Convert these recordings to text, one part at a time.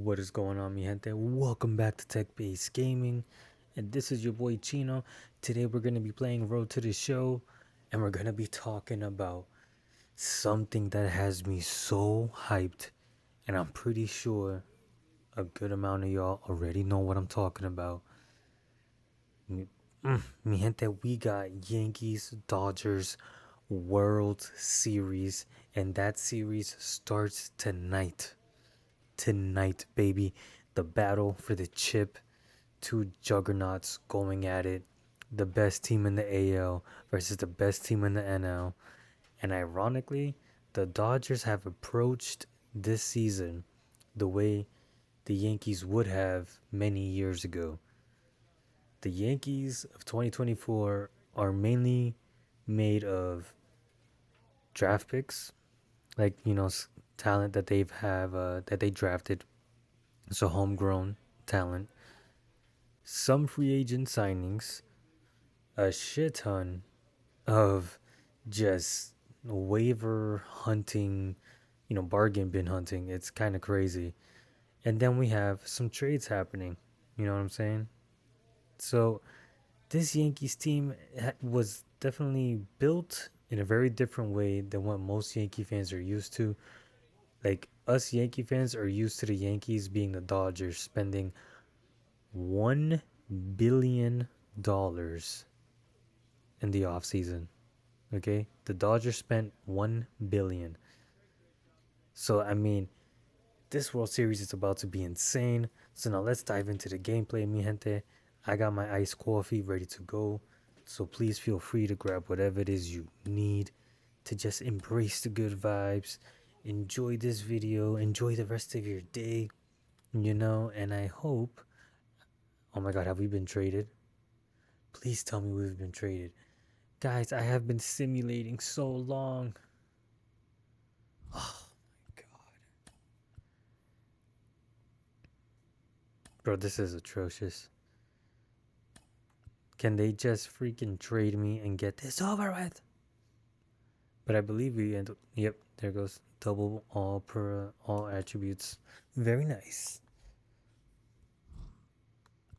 What is going on, mi gente? Welcome back to Tech Based Gaming, and this is your boy Chino. Today we're gonna be playing Road to the Show, and we're gonna be talking about something that has me so hyped, and I'm pretty sure a good amount of y'all already know what I'm talking about. Mi, mi gente, we got Yankees Dodgers World Series, and that series starts tonight. Tonight, baby. The battle for the chip. Two juggernauts going at it. The best team in the AL versus the best team in the NL. And ironically, the Dodgers have approached this season the way the Yankees would have many years ago. The Yankees of 2024 are mainly made of draft picks, like talent that that they drafted, so homegrown talent, some free agent signings, a shit ton of just waiver hunting, bargain bin hunting. It's kind of crazy. And then we have some trades happening. You know what I'm saying? So this Yankees team was definitely built in a very different way than what most Yankee fans are used to. Like us Yankee fans are used to the Yankees being the Dodgers spending $1 billion in the offseason. Okay? The Dodgers spent 1 billion. So I mean, this World Series is about to be insane. So now let's dive into the gameplay, mi gente. I got my iced coffee ready to go. So please feel free to grab whatever it is you need to just embrace the good vibes. Enjoy this video. Enjoy the rest of your day. And I hope. Oh my god, have we been traded? Please tell me we've been traded. Guys, I have been simulating so long. Oh my god. Bro, this is atrocious. Can they just freaking trade me and get this over with? But I believe we end. Yep, there goes double all per all attributes. Very nice.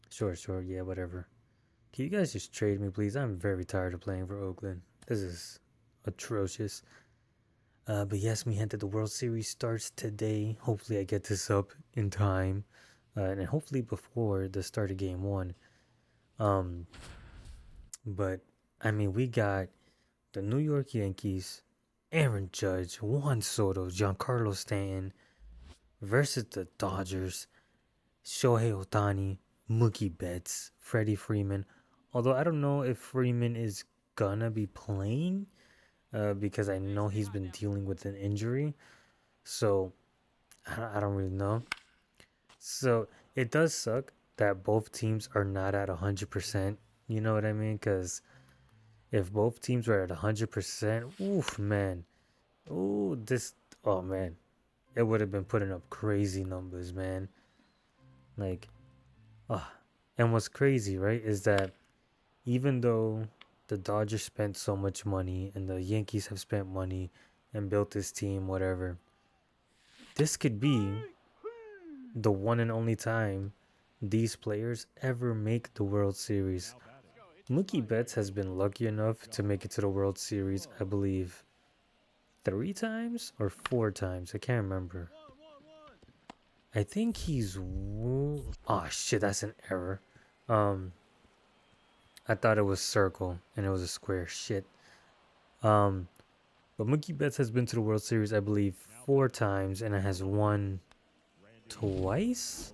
Sure, yeah, whatever. Can you guys just trade me, please? I'm very tired of playing for Oakland. This is atrocious. But yes, mi gente, the World Series starts today. Hopefully, I get this up in time, and hopefully before the start of Game One. Um, but I mean, we got the New York Yankees, Aaron Judge, Juan Soto, Giancarlo Stanton versus the Dodgers, Shohei Ohtani, Mookie Betts, Freddie Freeman. Although I don't know if Freeman is gonna be playing, because I know he's been dealing with an injury. So I don't really know. So it does suck that both teams are not at 100%. You know what I mean? Because if both teams were at 100%, oof, man. Ooh, oh man. It would have been putting up crazy numbers, man. Like, ah. And what's crazy, right, is that even though the Dodgers spent so much money and the Yankees have spent money and built this team, whatever, this could be the one and only time these players ever make the World Series. Mookie Betts has been lucky enough to make it to the World Series, I believe, 3 times or 4 times. I can't remember. I think he's. Oh shit, that's an error. Um, I thought it was circle and it was a square. Shit. Um, but Mookie Betts has been to the World Series, I believe, 4 times, and it has won twice.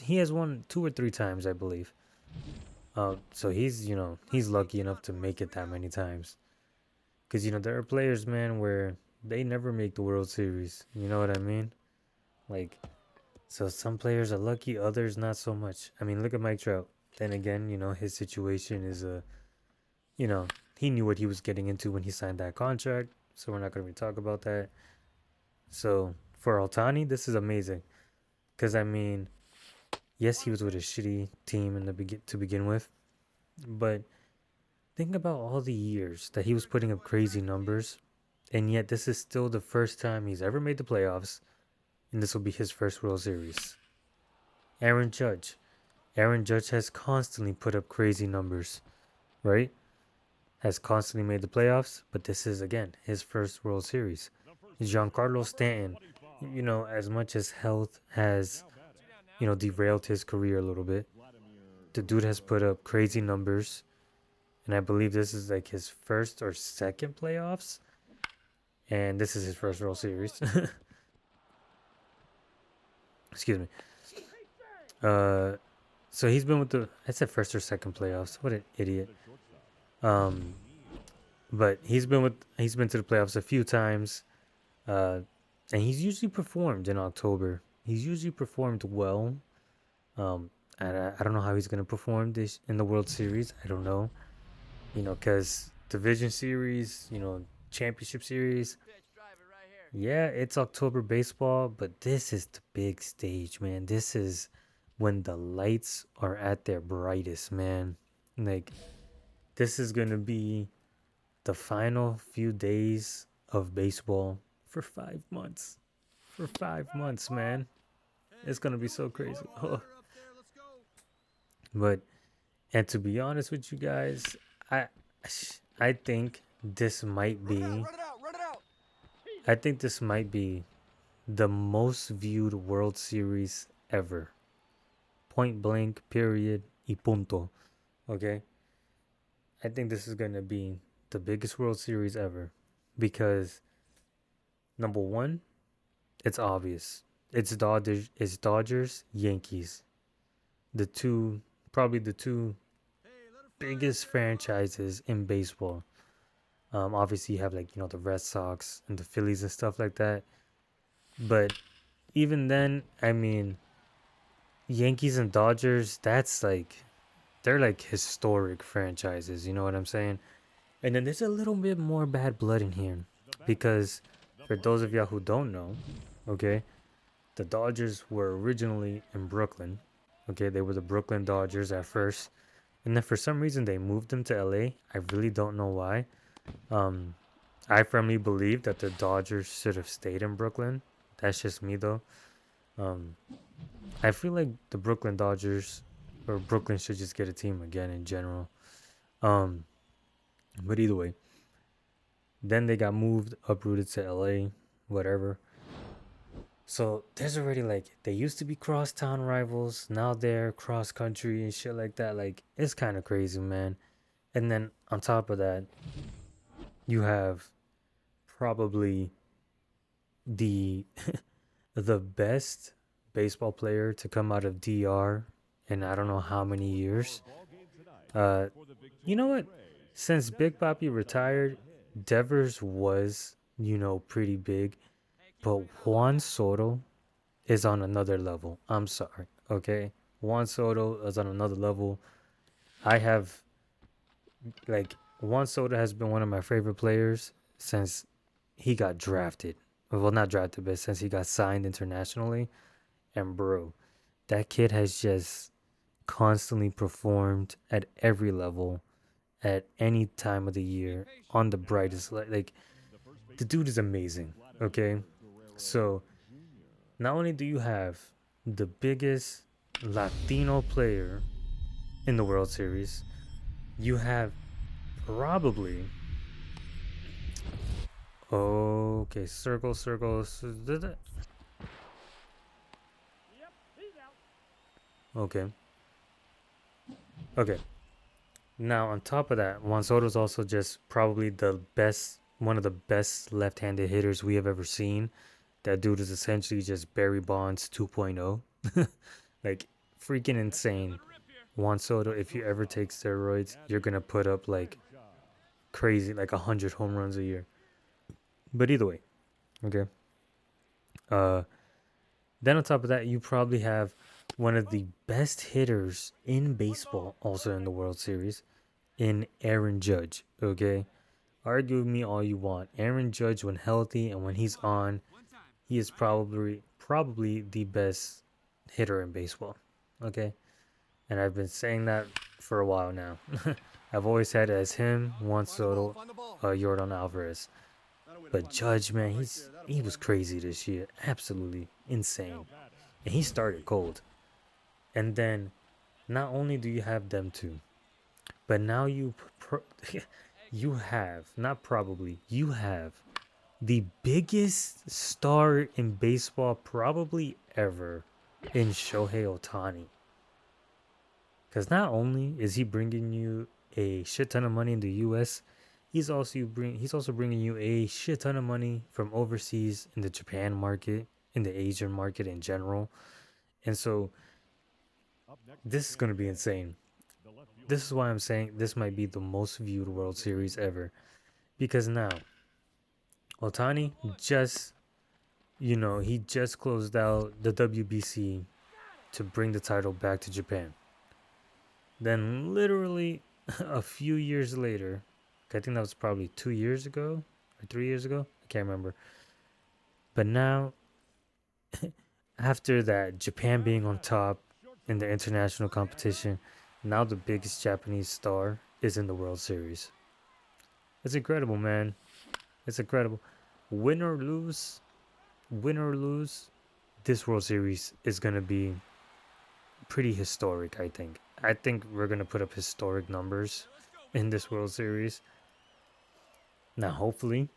He has won 2 or 3 times, I believe. So he's lucky enough to make it that many times. Cause there are players, man, where they never make the World Series. You know what I mean? Like, so some players are lucky, others not so much. I mean, look at Mike Trout. Then again, his situation is you know, he knew what he was getting into when he signed that contract. So we're not gonna really talk about that. So for Altani, this is amazing. Cause I mean, yes, he was with a shitty team in the to begin with, but think about all the years that he was putting up crazy numbers, and yet this is still the first time he's ever made the playoffs. and this will be his first World Series. Aaron Judge. Aaron Judge has constantly put up crazy numbers, right? Has constantly made the playoffs, but this is again his first World Series. Giancarlo Stanton, as much as health has, derailed his career a little bit, the dude has put up crazy numbers, and I believe this is like his first or second playoffs, and this is his first World Series. Excuse me. So he's been with I said first or second playoffs. What an idiot. Um, but he's been to the playoffs a few times. And he's usually performed in October. He's usually performed well. And I don't know how he's gonna perform this in the World Series. I don't know, because Division Series, Championship Series. Yeah, it's October baseball, but this is the big stage, man. This is when the lights are at their brightest, man. Like, this is gonna be the final few days of baseball for 5 months. For 5 months, man. It's gonna be so crazy. Oh. But and to be honest with you guys, I I think this might be I think this might be the most viewed World Series ever. Point blank, period, y punto. Okay? I think this is gonna be the biggest World Series ever. Because number one, it's obvious. It's Dodgers, Yankees. Probably the two biggest franchises in baseball. Obviously you have the Red Sox and the Phillies and stuff like that. But even then, I mean, Yankees and Dodgers, they're like historic franchises, you know what I'm saying? And then there's a little bit more bad blood in here because for those of y'all who don't know, okay, the Dodgers were originally in Brooklyn. Okay, they were the Brooklyn Dodgers at first. And then for some reason they moved them to LA. I really don't know why. I firmly believe that the Dodgers should have stayed in Brooklyn. That's just me though. Um, I feel like the Brooklyn Dodgers or Brooklyn should just get a team again in general. Um, but either way, then they got uprooted to LA, whatever. So there's already they used to be crosstown rivals, now they're cross country and shit like that. Like it's kind of crazy, man. And then on top of that, you have probably the the best baseball player to come out of DR in I don't know how many years. Uh, you know what? Since Big Papi retired, Devers was pretty big, but Juan Soto is on another level. I'm sorry, okay? Juan Soto is on another level. I have Juan Soto has been one of my favorite players since he got drafted. Well, not drafted, but since he got signed internationally. And bro, that kid has just constantly performed at every level, at any time of the year, on the brightest light. Like the dude is amazing. Okay, so not only do you have the biggest Latino player in the World Series, you have probably okay, circle, circle. Okay, okay. Now on top of that, Juan Soto is also just probably one of the best left-handed hitters we have ever seen. That dude is essentially just Barry Bonds 2.0. Like freaking insane. Juan Soto, if you ever take steroids, you're gonna put up like crazy, like 100 home runs a year. But either way, okay. Uh, then on top of that, you probably have one of the best hitters in baseball, also in the World Series, in Aaron Judge. Okay, argue with me all you want. Aaron Judge, when healthy and when he's on, he is probably the best hitter in baseball. Okay, and I've been saying that for a while now. I've always had it as him, Juan Soto, Yordan Alvarez. But Judge, man, he was crazy this year, absolutely insane, and he started cold. And then not only do you have them two, but now you have, not probably, you have the biggest star in baseball probably ever in Shohei Ohtani. Because not only is he bringing you a shit ton of money in the U.S., he's also bringing you a shit ton of money from overseas in the Japan market, in the Asian market in general. And so this is going to be insane. This is why I'm saying this might be the most viewed World Series ever. Because now, Otani just, he just closed out the WBC to bring the title back to Japan. Then, literally a few years later, I think that was probably 2 years ago or 3 years ago, I can't remember. But now, after that, Japan being on top in the international competition, now the biggest Japanese star is in the World Series. It's incredible, man. It's incredible. Win or lose, this World Series is going to be pretty historic, I think. I think we're going to put up historic numbers in this World Series. Now, hopefully,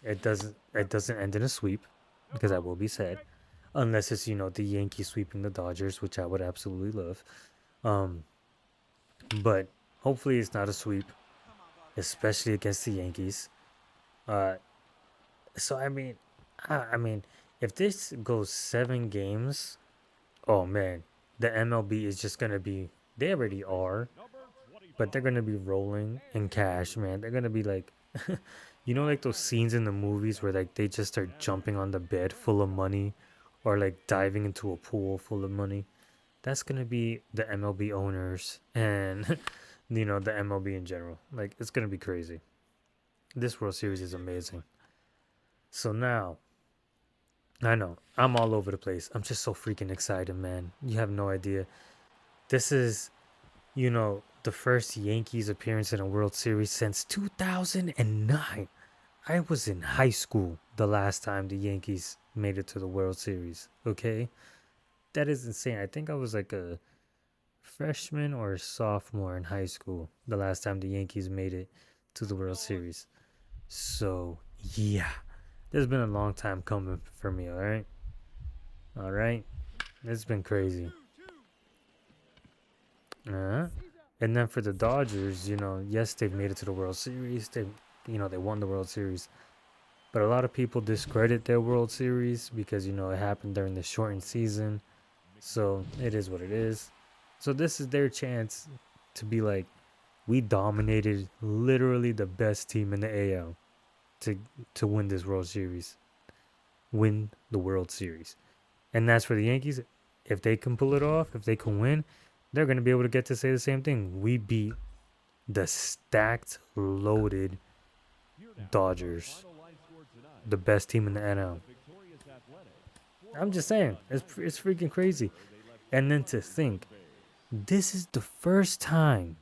it doesn't end in a sweep, because I will be sad. Unless it's, the Yankees sweeping the Dodgers, which I would absolutely love. Um, but hopefully it's not a sweep, especially against the Yankees. Uh, so I mean, if this goes 7 games, oh man, the MLB is just gonna be. They already are, but they're gonna be rolling in cash, man. They're gonna be like, like those scenes in the movies where like they just start jumping on the bed full of money, or like diving into a pool full of money. That's gonna be the MLB owners and the MLB in general. Like it's gonna be crazy. This World Series is amazing. So now, I know I'm all over the place. I'm just so freaking excited, man. You have no idea. This is, the first Yankees appearance in a World Series since 2009. I was in high school the last time the Yankees made it to the World Series. Okay, that is insane. I think I was like a freshman or a sophomore in high school the last time the Yankees made it to the World Series. So, yeah, there's been a long time coming for me, All right? It's been crazy. Uh, and then for the Dodgers, yes, they've made it to the World Series. They won the World Series. But a lot of people discredit their World Series because, it happened during the shortened season. So it is what it is. So this is their chance to be like, we dominated literally the best team in the AL to win this World Series. Win the World Series. And that's for the Yankees. If they can pull it off, if they can win, they're going to be able to get to say the same thing. We beat the stacked, loaded Dodgers, the best team in the NL. I'm just saying, it's freaking crazy. And then to think, this is the first time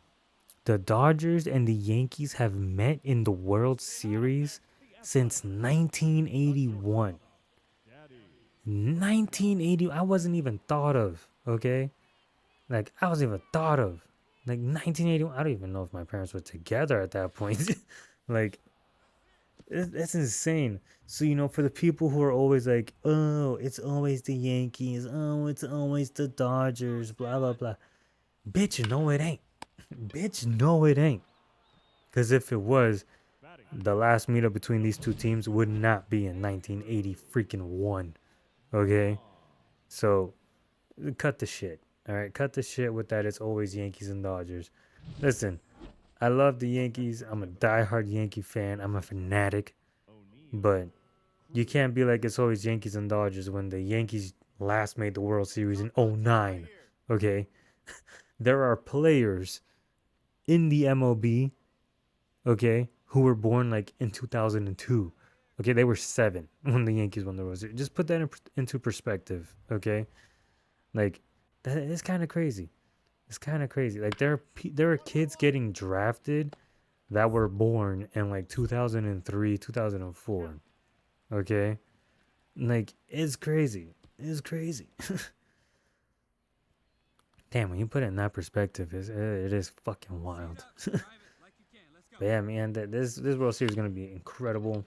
the Dodgers and the Yankees have met in the World Series since 1981. 1980, I wasn't even thought of, okay? Like, I wasn't even thought of. Like, 1981, I don't even know if my parents were together at that point. Like, that's insane. So, for the people who are always like, oh, it's always the Yankees. Oh, it's always the Dodgers, blah, blah, blah. Bitch, no, it ain't. Bitch, no, it ain't. Because if it was, the last meetup between these two teams would not be in 1980 freaking one. Okay? So, cut the shit. All right? Cut the shit with that. It's always Yankees and Dodgers. Listen, I love the Yankees. I'm a diehard Yankee fan. I'm a fanatic. But you can't be like it's always Yankees and Dodgers when the Yankees last made the World Series in '09. Okay? There are players in the MLB, okay, who were born like in 2002. Okay, they were 7 when the Yankees won the World Series. Just put that into perspective, okay? Like, that is kind of crazy. It's kind of crazy. Like, there are kids getting drafted that were born in like 2003, 2004. Okay? Like, it's crazy. It's crazy. Damn, when you put it in that perspective, it is fucking wild. But yeah, man, this World Series is gonna be incredible.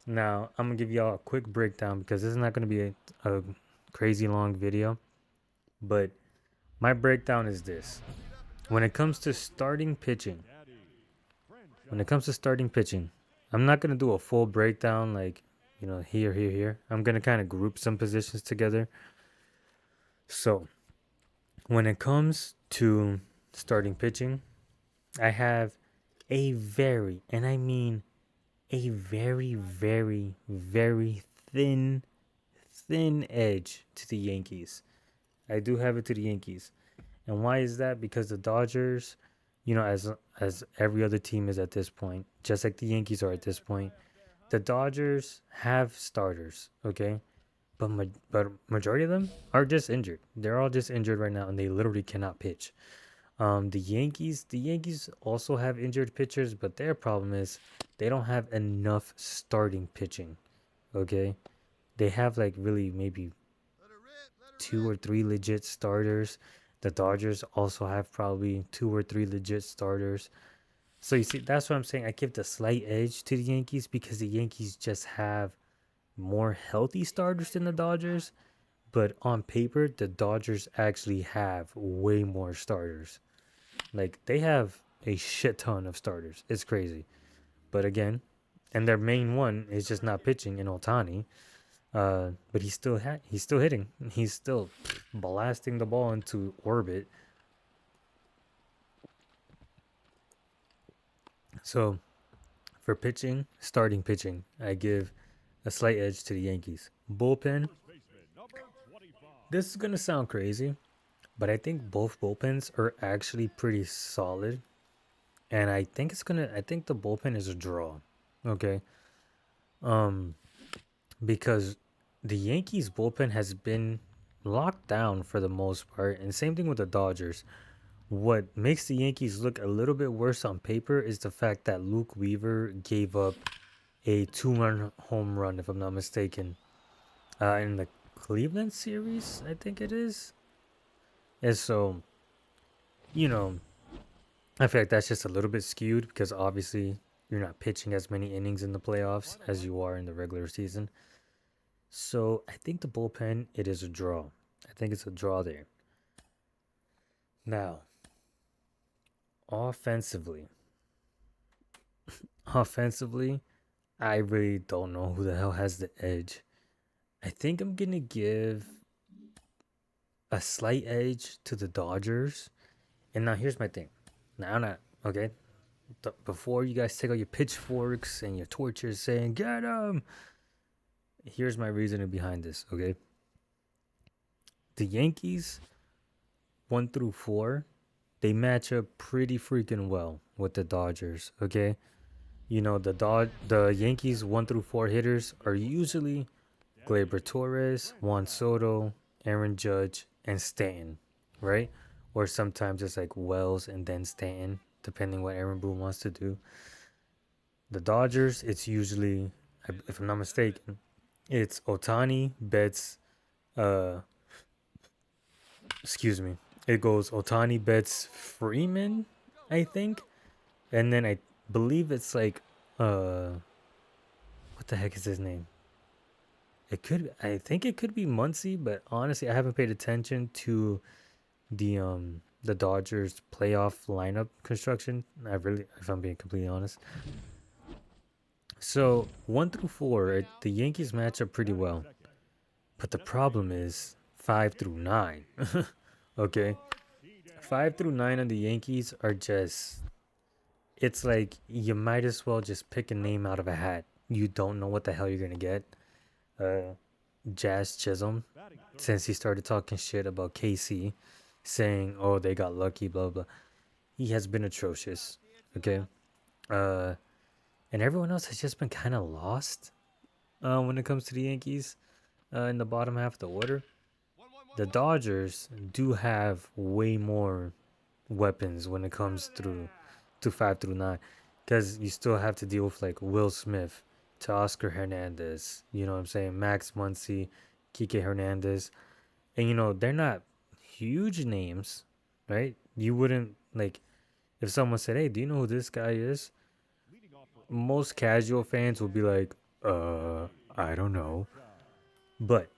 Now, I'm gonna give y'all a quick breakdown because this is not gonna be a crazy long video. But my breakdown is this: when it comes to starting pitching, I'm not gonna do a full breakdown like here. I'm gonna kind of group some positions together. So when it comes to starting pitching, I have a very, and I mean a very, very, very thin edge to the Yankees. I do have it to the Yankees. And why is that? Because the Dodgers, as every other team is at this point, just like the Yankees are at this point, the Dodgers have starters, okay? But majority of them are just injured. They're all just injured right now, and they literally cannot pitch. The Yankees also have injured pitchers, but their problem is they don't have enough starting pitching. Okay, they have like really maybe two or three legit starters. The Dodgers also have probably two or three legit starters. So you see, that's what I'm saying. I give the slight edge to the Yankees because the Yankees just have more healthy starters than the Dodgers. But on paper, the Dodgers actually have way more starters. Like they have a shit ton of starters. It's crazy. But again, and their main one is just not pitching in Otani. But he's still hitting. He's still blasting the ball into orbit. So for pitching, starting pitching, I give a slight edge to the Yankees. Bullpen. This is gonna sound crazy, but I think both bullpens are actually pretty solid. And I think the bullpen is a draw. Okay. Um because the Yankees bullpen has been locked down for the most part, and same thing with the Dodgers. What makes the Yankees look a little bit worse on paper is the fact that Luke Weaver gave up a two-run home run, if I'm not mistaken, in the Cleveland series, I think it is. And so, you know, I feel like that's just a little bit skewed because obviously you're not pitching as many innings in the playoffs as you are in the regular season. So I think the bullpen, it is a draw. I think it's a draw there. Now, offensively, offensively, I really don't know who the hell has the edge. I think I'm gonna give a slight edge to the Dodgers. And now here's my thing. Now I'm not okay. Before you guys take out your pitchforks and your torches saying "get him," here's my reasoning behind this. Okay, the Yankees 1 through 4, they match up pretty freaking well with the Dodgers. Okay, the Yankees 1 through 4 hitters are usually Gleyber Torres, Juan Soto, Aaron Judge, and Stanton, right? Or sometimes it's like Wells and then Stanton, depending what Aaron Boone wants to do. The Dodgers, it's usually, if I'm not mistaken, it's Otani, Betts, uh, excuse me. It goes Otani, Betts, Freeman, I think, and then I believe it's like, what the heck is his name? I think it could be Muncy, but honestly, I haven't paid attention to the Dodgers playoff lineup construction. If I'm being completely honest. So 1 through 4, the Yankees match up pretty well, but the problem is 5 through 9. Okay, 5 through 9 on the Yankees are just. It's like you might as well just pick a name out of a hat. You don't know what the hell you're gonna get. Jazz Chisholm, since he started talking shit about KC, saying, "Oh, they got lucky," blah blah. He has been atrocious. Okay, uh, and everyone else has just been kind of lost. When it comes to the Yankees, in the bottom half of the order, the Dodgers do have way more weapons when it comes through to 5 through 9. because you still have to deal with like Will Smith, to Oscar Hernandez. You know what I'm saying? Max Muncy, Kike Hernandez, and they're not huge names, right? You wouldn't like if someone said, "Hey, do you know who this guy is?" Most casual fans will be like, "Uh, I don't know," but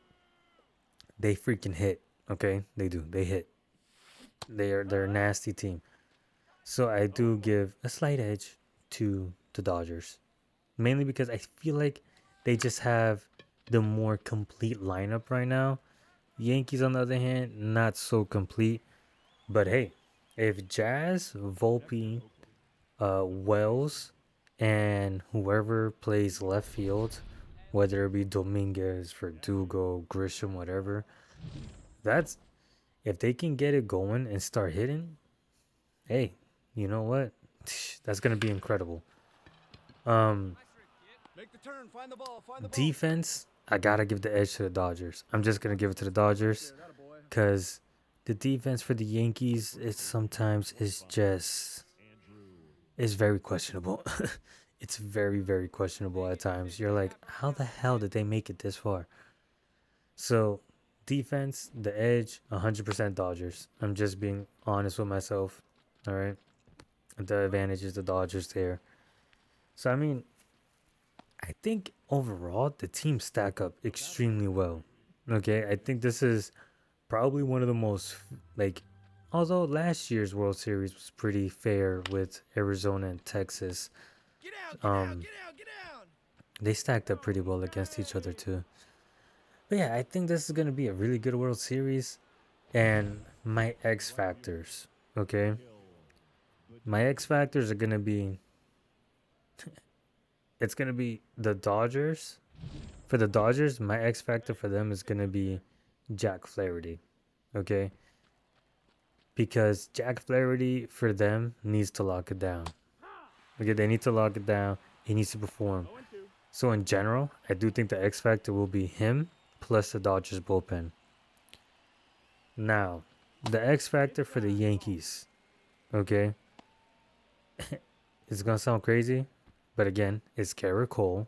they freaking hit. Okay, they do. They hit. They're a nasty team. So I do give a slight edge to the Dodgers, mainly because I feel like they just have the more complete lineup right now. Yankees, on the other hand, not so complete. But hey, if Jazz, Volpe, Wells, and whoever plays left field, whether it be Dominguez, Verdugo, Grisham, whatever, that's if they can get it going and start hitting, hey, you know what? That's gonna be incredible. Um, Defense, I gotta give the edge to the Dodgers. I'm just gonna give it to the Dodgers because the defense for the Yankees, it sometimes is very questionable. It's very, very questionable at times. You're like, how the hell did they make it this far? So, defense, the edge, 100% Dodgers. I'm just being honest with myself. All right. The advantage is the Dodgers there. So, I mean, I think overall the teams stack up extremely well. Okay. I think this is probably one of the most, like, although last year's World Series was pretty fair with Arizona and Texas, um, they stacked up pretty well against each other too. But yeah, I think this is gonna be a really good World Series. And my X factors, okay, my X factors are gonna be it's gonna be the Dodgers. For the Dodgers, my X factor for them is gonna be Jack Flaherty, okay, because Jack Flaherty for them needs to lock it down. Okay, they need to lock it down. He needs to perform. So in general, I do think the X factor will be him plus the Dodgers bullpen. Now, the X factor for the Yankees, okay, it's gonna sound crazy, but again, it's Garrett Cole.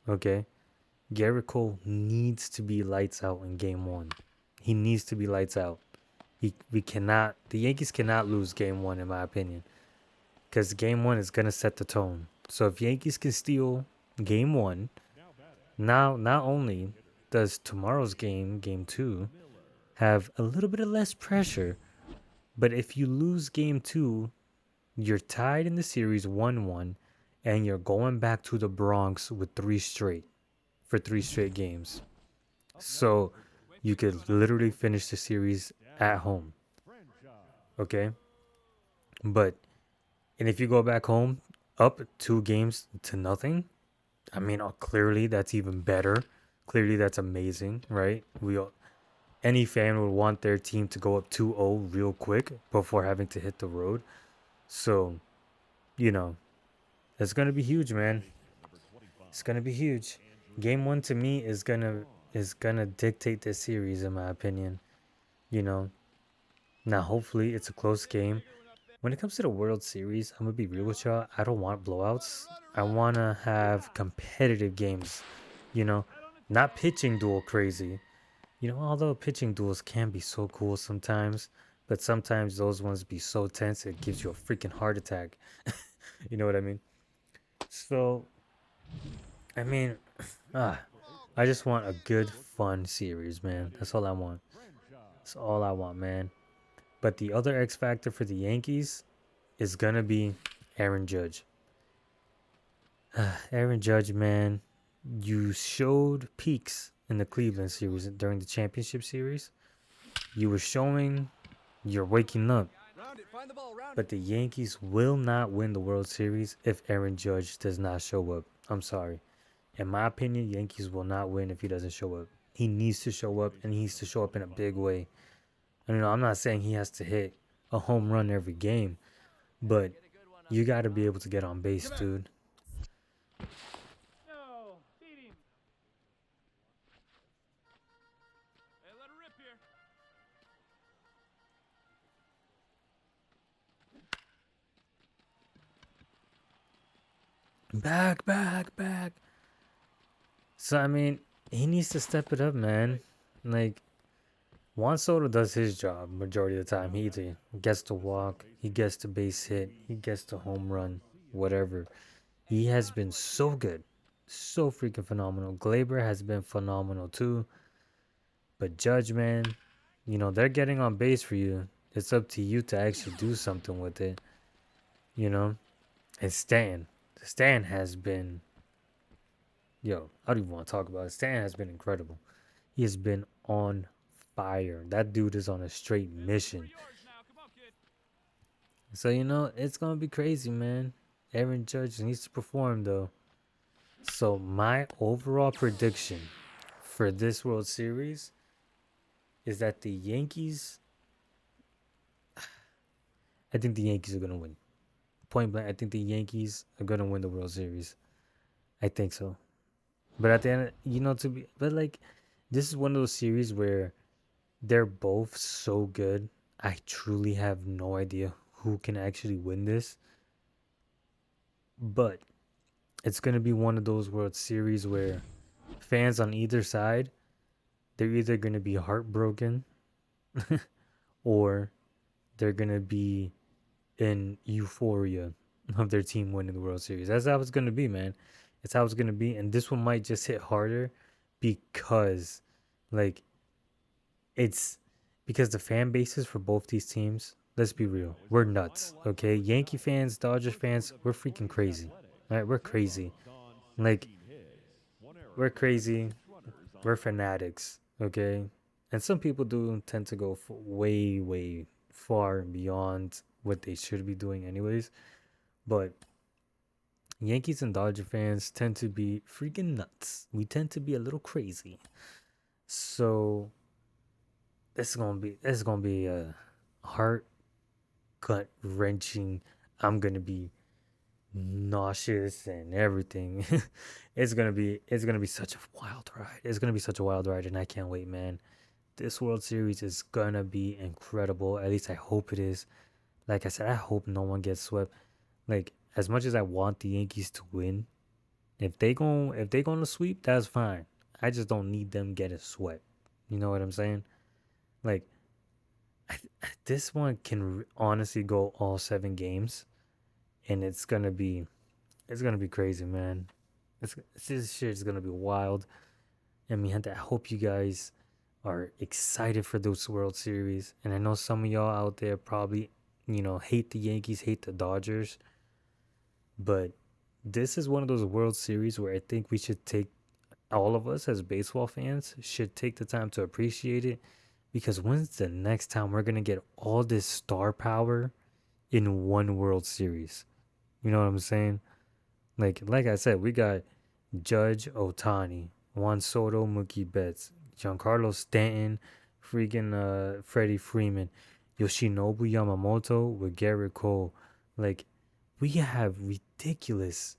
Okay, Garrett Cole needs to be lights out in Game One. He needs to be lights out. We cannot. The Yankees cannot lose Game One, in my opinion, because Game One is gonna set the tone. So if Yankees can steal Game One, now not only does tomorrow's game, Game Two, have a little bit of less pressure, but if you lose Game Two, you're tied in the series 1-1, and you're going back to the Bronx with three straight games. So you could literally finish the series at home. Okay? But and if you go back home up 2 games to nothing, I mean, clearly that's even better. Clearly that's amazing, right? Any fan would want their team to go up 2-0 real quick before having to hit the road. So, you know, it's going to be huge, man. It's going to be huge. Game 1 to me is gonna dictate this series, in my opinion. You know, now hopefully it's a close game. When it comes to the World Series, I'm gonna be real with y'all. I don't want blowouts. I wanna have competitive games. You know, not pitching duel crazy. Although pitching duels can be so cool sometimes, but sometimes those ones be so tense it gives you a freaking heart attack. You know what I mean? So, I mean, ah, I just want a good, fun series, man. That's all I want. That's all I want, man. But the other X factor for the Yankees is gonna be Aaron Judge. Aaron Judge, man, you showed peaks in the Cleveland series during the championship series. You were showing you're waking up. But the Yankees will not win the World Series if Aaron Judge does not show up. I'm sorry. In my opinion, Yankees will not win if he doesn't show up. He needs to show up, and he needs to show up in a big way. And I'm not saying he has to hit a home run every game, but you got to be able to get on base, dude. Back, back, back. So I mean, he needs to step it up, man. Like Juan Soto does his job majority of the time. He either gets to walk, he gets to base hit, he gets to home run, whatever. He has been so good, so freaking phenomenal. Glaber has been phenomenal too. But Judge, man, they're getting on base for you. It's up to you to actually do something with it, you know? And Stan has been, I don't even want to talk about it. Stan has been incredible. He has been on fire. That dude is on a straight mission. So, it's going to be crazy, man. Aaron Judge needs to perform, though. So, my overall prediction for this World Series is that the Yankees, I think the Yankees are going to win. Point blank, I think the Yankees are going to win the World Series. I think so. But at the end, this is one of those series where they're both so good. I truly have no idea who can actually win this. But it's going to be one of those World Series where fans on either side, they're either going to be heartbroken or they're going to be in euphoria of their team winning the World Series. That's how it's going to be, man. It's how it's going to be. And this one might just hit harder because, it's because the fan bases for both these teams, let's be real, we're nuts, okay? Yankee fans, Dodgers fans, we're freaking crazy. All right, we're crazy. Like, we're crazy. We're fanatics, okay? And some people do tend to go way, way far and beyond what they should be doing, anyways. But Yankees and Dodger fans tend to be freaking nuts. We tend to be a little crazy. So this is gonna be a heart gut wrenching. I'm gonna be nauseous and everything. It's gonna be such a wild ride. It's gonna be such a wild ride, and I can't wait, man. This World Series is gonna be incredible. At least I hope it is. Like I said, I hope no one gets swept. Like as much as I want the Yankees to win, if they gonna sweep, that's fine. I just don't need them getting swept. You know what I'm saying? Like this one can honestly go all 7 games, and it's gonna be crazy, man. This shit is gonna be wild. And I hope you guys are excited for this World Series. And I know some of y'all out there probably, hate the Yankees, hate the Dodgers, but this is one of those World Series where I think we should take all of us as baseball fans should take the time to appreciate it, because when's the next time we're gonna get all this star power in one World Series? You know what I'm saying? Like I said, we got Judge Otani, Juan Soto, Mookie Betts, Giancarlo Stanton, freaking Freddie Freeman, Yoshinobu Yamamoto with Garrett Cole. Like we have ridiculous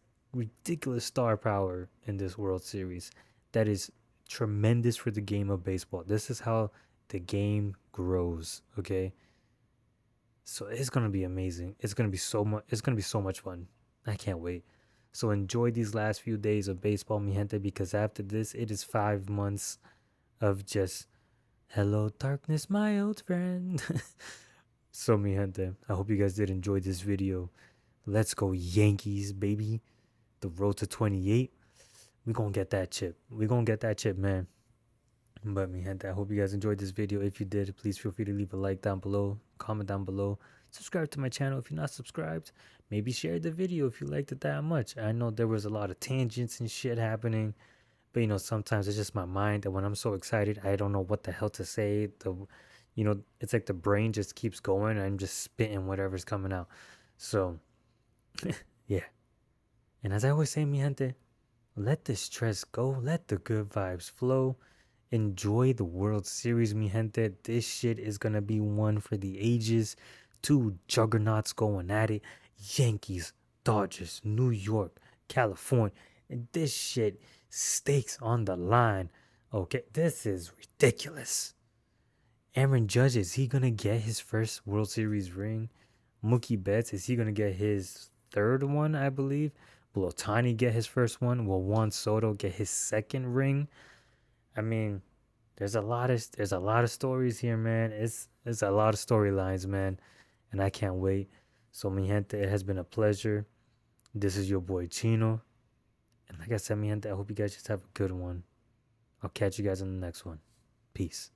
star power in this World Series. That is tremendous for the game of baseball. This is how the game grows, okay? So it's gonna be amazing. It's gonna be so much fun. I can't wait. So enjoy these last few days of baseball, mi gente, because after this, it is 5 months of just hello darkness, my old friend. So mi gente, I hope you guys did enjoy this video. Let's go Yankees, baby. The road to 28. We gonna get that chip. We gonna get that chip, man. But mi gente, I hope you guys enjoyed this video. If you did, please feel free to leave a like down below, comment down below, subscribe to my channel if you're not subscribed. Maybe share the video if you liked it that much. I know there was a lot of tangents and shit happening, but sometimes it's just my mind, and when I'm so excited, I don't know what the hell to say. It's like the brain just keeps going, and I'm just spitting whatever's coming out. So, yeah. And as I always say, mi gente, let the stress go, let the good vibes flow. Enjoy the World Series, mi gente. This shit is gonna be one for the ages. Two juggernauts going at it. Yankees, Dodgers, New York, California. And this shit, stakes on the line. Okay, this is ridiculous. Aaron Judge, is he gonna get his first World Series ring? Mookie Betts, is he gonna get his third one, I believe? Will Otani get his first one? Will Juan Soto get his second ring? I mean, there's a lot of stories here, man. It's a lot of storylines, man, and I can't wait. So mi gente, it has been a pleasure. This is your boy Chino, and like I said, mi gente, I hope you guys just have a good one. I'll catch you guys in the next one. Peace.